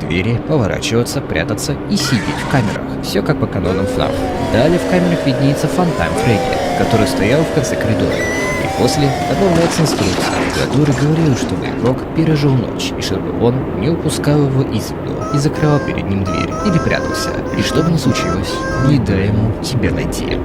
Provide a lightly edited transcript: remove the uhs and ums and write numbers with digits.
двери, поворачиваться, прятаться и сидеть в камерах. Все как по канонам FNAF. Далее в камерах виднеется фонтан Фредди, который стоял в конце коридора. И после добавляется инструкция, которая говорила, чтобы игрок пережил ночь, и чтобы он не упускал его из виду и закрывал перед ним дверь или прятался. И что бы ни случилось, не дай ему тебя найти.